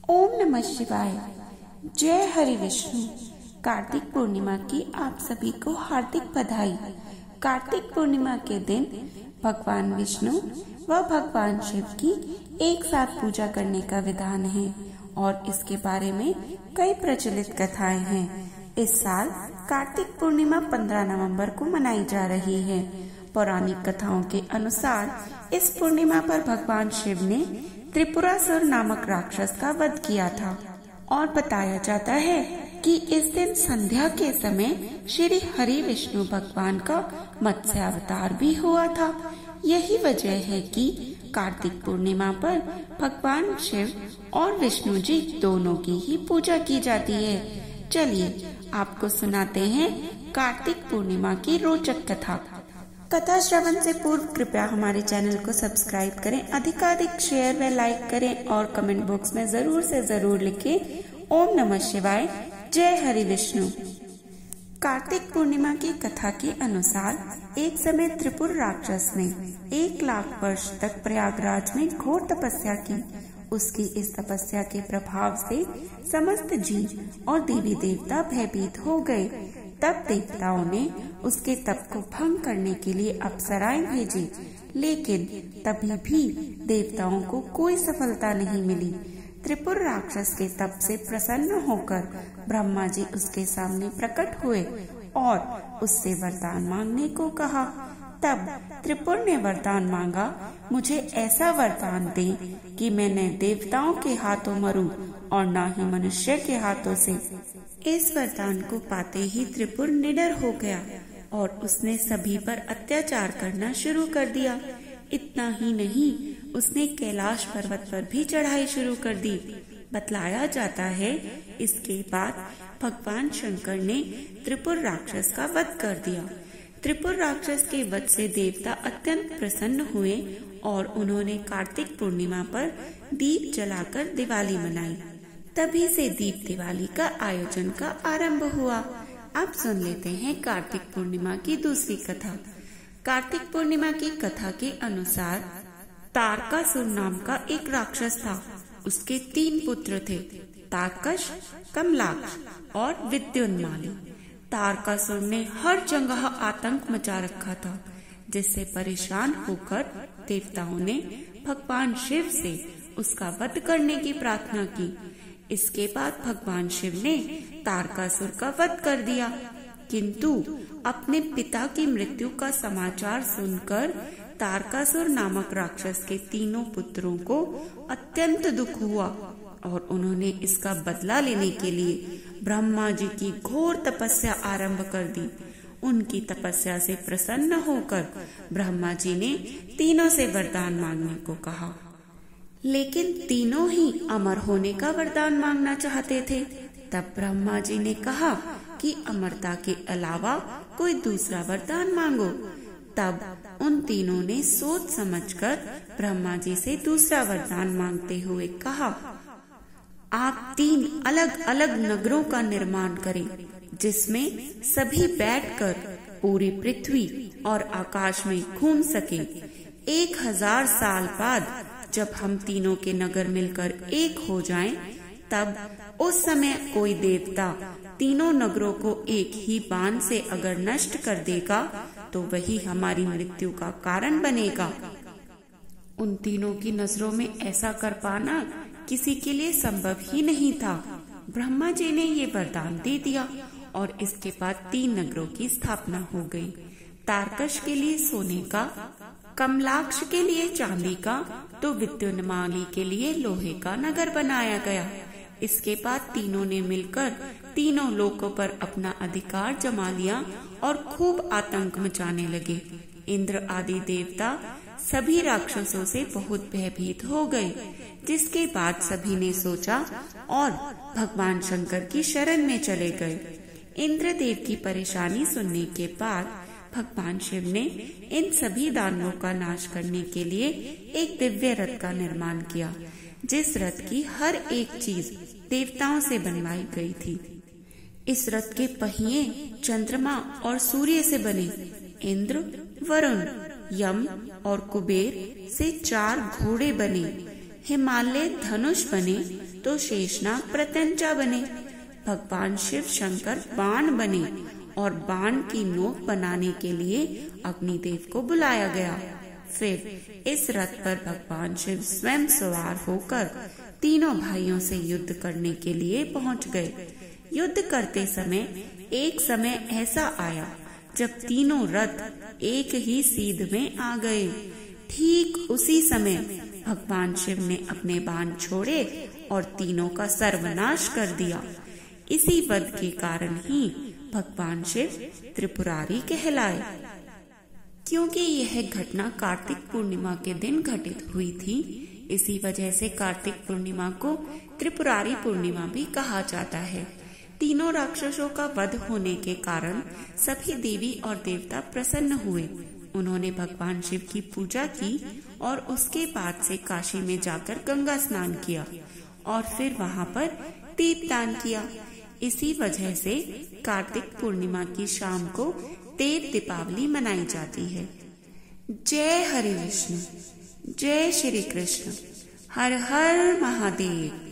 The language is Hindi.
ओम नमः शिवाय। जय हरि विष्णु। कार्तिक पूर्णिमा की आप सभी को हार्दिक बधाई। कार्तिक पूर्णिमा के दिन भगवान विष्णु व भगवान शिव की एक साथ पूजा करने का विधान है और इसके बारे में कई प्रचलित कथाएं हैं। इस साल कार्तिक पूर्णिमा 15 नवंबर को मनाई जा रही है। पौराणिक कथाओं के अनुसार इस पूर्णिमा पर भगवान शिव ने त्रिपुरासुर नामक राक्षस का वध किया था और बताया जाता है कि इस दिन संध्या के समय श्री हरि विष्णु भगवान का मत्स्य अवतार भी हुआ था। यही वजह है कि कार्तिक पूर्णिमा पर भगवान शिव और विष्णु जी दोनों की ही पूजा की जाती है। चलिए आपको सुनाते हैं कार्तिक पूर्णिमा की रोचक कथा श्रवण से पूर्व कृपया हमारे चैनल को सब्सक्राइब करें, अधिकाधिक शेयर व लाइक करें और कमेंट बॉक्स में जरूर से जरूर लिखें ओम नमः शिवाय, जय हरि विष्णु। कार्तिक पूर्णिमा की कथा के अनुसार एक समय त्रिपुर राक्षस ने 1 लाख वर्ष तक प्रयागराज में घोर तपस्या की। उसकी इस तपस्या के प्रभाव से समस्त जीव और देवी देवता भयभीत हो गए। तब देवताओं ने उसके तप को भंग करने के लिए अप्सराएं भेजी, लेकिन तभी भी देवताओं को कोई सफलता नहीं मिली। त्रिपुर राक्षस के तप से प्रसन्न होकर ब्रह्मा जी उसके सामने प्रकट हुए और उससे वरदान मांगने को कहा। तब त्रिपुर ने वरदान मांगा, मुझे ऐसा वरदान दे कि मैं न देवताओं के हाथों मरूं और न ही मनुष्य के हाथों से। इस वरदान को पाते ही त्रिपुर निडर हो गया और उसने सभी पर अत्याचार करना शुरू कर दिया। इतना ही नहीं, उसने कैलाश पर्वत पर भी चढ़ाई शुरू कर दी। बतलाया जाता है इसके बाद भगवान शंकर ने त्रिपुर राक्षस का वध कर दिया। त्रिपुर राक्षस के वध से देवता अत्यंत प्रसन्न हुए और उन्होंने कार्तिक पूर्णिमा पर दीप जलाकर दिवाली मनाई। तभी से दीप दिवाली का आयोजन का आरंभ हुआ। अब सुन लेते हैं कार्तिक पूर्णिमा की दूसरी कथा। कार्तिक पूर्णिमा की कथा के अनुसार तारकासुर नाम का एक राक्षस था। उसके 3 पुत्र थे, तारकश, कमलाक्ष और विद्युन्माली। तारकासुर ने हर जगह आतंक मचा रखा था, जिससे परेशान होकर देवताओं ने भगवान शिव से उसका वध करने की प्रार्थना की। इसके बाद भगवान शिव ने तारकासुर का वध कर दिया, किंतु अपने पिता की मृत्यु का समाचार सुनकर तारकासुर नामक राक्षस के 3 पुत्रों को अत्यंत दुख हुआ और उन्होंने इसका बदला लेने के लिए ब्रह्मा जी की घोर तपस्या आरंभ कर दी। उनकी तपस्या से प्रसन्न होकर ब्रह्मा जी ने तीनों से वरदान मांगने को कहा, लेकिन तीनों ही अमर होने का वरदान मांगना चाहते थे। तब ब्रह्मा जी ने कहा कि अमरता के अलावा कोई दूसरा वरदान मांगो। तब उन तीनों ने सोच समझकर ब्रह्मा जी से दूसरा वरदान मांगते हुए कहा, आप 3 अलग अलग नगरों का निर्माण करें, जिसमें सभी बैठकर पूरी पृथ्वी और आकाश में घूम सके। 1000 साल बाद जब हम तीनों के नगर मिलकर एक हो जाएं, तब उस समय कोई देवता तीनों नगरों को एक ही बाण से अगर नष्ट कर देगा तो वही हमारी मृत्यु का कारण बनेगा। उन तीनों की नजरों में ऐसा कर पाना किसी के लिए संभव ही नहीं था। ब्रह्मा जी ने ये वरदान दे दिया और इसके बाद 3 नगरों की स्थापना हो गई। तारकश के लिए सोने का, कमलाक्ष के लिए चांदी का, तो विद्युन्माली के लिए लोहे का नगर बनाया गया। इसके बाद तीनों ने मिलकर तीनों लोकों पर अपना अधिकार जमा लिया और खूब आतंक मचाने लगे। इंद्र आदि देवता सभी राक्षसों से बहुत भयभीत हो गए, जिसके बाद सभी ने सोचा और भगवान शंकर की शरण में चले गए। इंद्रदेव की परेशानी सुनने के बाद भगवान शिव ने इन सभी दानवों का नाश करने के लिए एक दिव्य रथ का निर्माण किया, जिस रथ की हर एक चीज देवताओं से बनवाई गई थी। इस रथ के पहिए चंद्रमा और सूर्य से बने। इंद्र, वरुण, यम और कुबेर से 4 घोड़े बने। हिमालय धनुष बने तो शेषनाग प्रत्यंचा बने। भगवान शिव शंकर बाण बने और बाण की नोक बनाने के लिए अग्निदेव को बुलाया गया। फिर इस रथ पर भगवान शिव स्वयं सवार होकर तीनों भाइयों से युद्ध करने के लिए पहुंच गए। युद्ध करते समय एक समय ऐसा आया जब तीनों रथ एक ही सीध में आ गए। ठीक उसी समय भगवान शिव ने अपने बाण छोड़े और तीनों का सर्वनाश कर दिया। इसी वध के कारण ही भगवान शिव त्रिपुरारी कहलाए। क्योंकि यह घटना कार्तिक पूर्णिमा के दिन घटित हुई थी, इसी वजह से कार्तिक पूर्णिमा को त्रिपुरारी पूर्णिमा भी कहा जाता है। तीनों राक्षसों का वध होने के कारण सभी देवी और देवता प्रसन्न हुए। उन्होंने भगवान शिव की पूजा की और उसके बाद से काशी में जाकर गंगा स्नान किया और फिर वहां पर दीपदान किया। इसी वजह से कार्तिक पूर्णिमा की शाम को देव दीपावली मनाई जाती है। जय हरि विष्णु, जय श्री कृष्ण, हर हर महादेव।